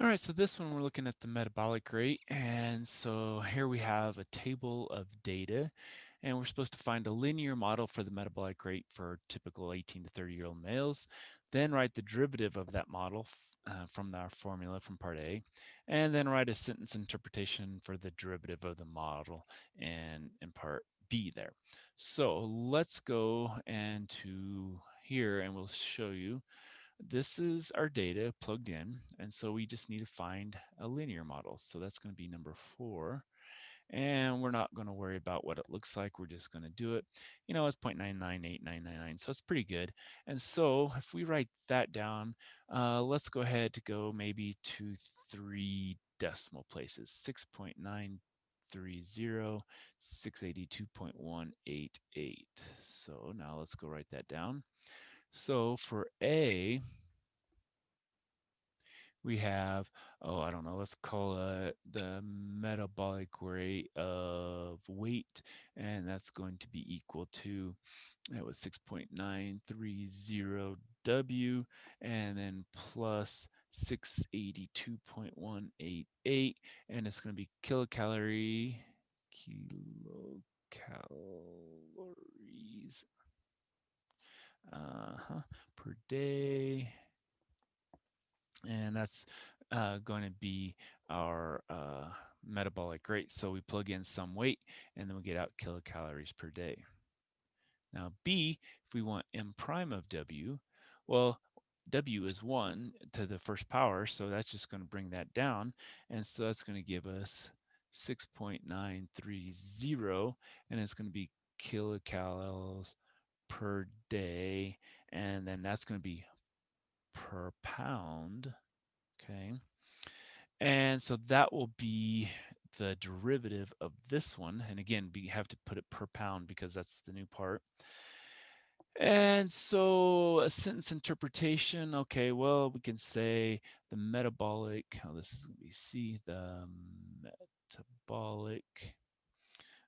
All right, so this one we're looking at the metabolic rate. And so here we have a table of data, and we're supposed to find a linear model for the metabolic rate for typical 18 to 30-year-old males, then write the derivative of that model from our formula from part A, and then write a sentence interpretation for the derivative of the model in part B there. So let's go and to here and we'll show you this is our data plugged in, and so we just need to find a linear model. So that's going to be number 4, and we're not going to worry about what it looks like. We're just going to do it. You know, it's 0.998999, so it's pretty good. And so if we write that down, let's go ahead to go maybe to 3 decimal places, 6.930, 682.188. So now let's go write that down. So for A, we have, oh, I don't know, let's call it the metabolic rate of weight, and that's going to be equal to, that was 6.930 W, and then plus 682.188, and it's going to be kilocalories per day, and that's going to be our metabolic rate. So we plug in some weight, and then we get out kilocalories per day. Now B, if we want m prime of W, well, W is 1 to the first power, so that's just going to bring that down, and so that's going to give us 6.930, and it's going to be kilocalories per day, and then that's going to be per pound. Okay. And so that will be the derivative of this one. And again, we have to put it per pound because that's the new part. And so a sentence interpretation, okay, well, we can say the metabolic, oh, this is going to be C, the metabolic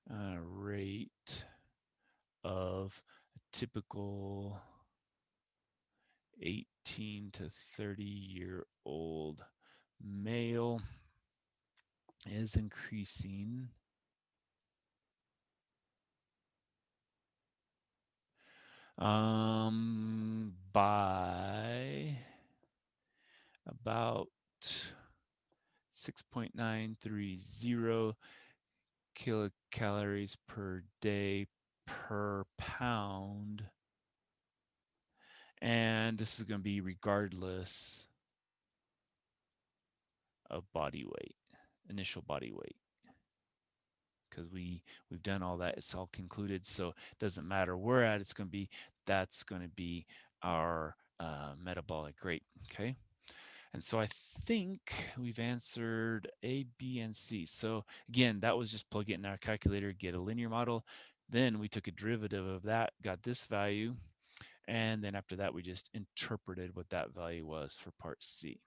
rate of a typical 18 to 30-year-old male is increasing by about 6.930 kilocalories per day per pound. And this is going to be regardless of body weight, initial body weight, because we've done all that. It's all concluded, so it doesn't matter where at it's going to be. That's going to be our metabolic rate. Okay. And so I think we've answered A, B, and C. So again, that was just plug it in our calculator, get a linear model. Then we took a derivative of that, got this value. And then after that, we just interpreted what that value was for part C.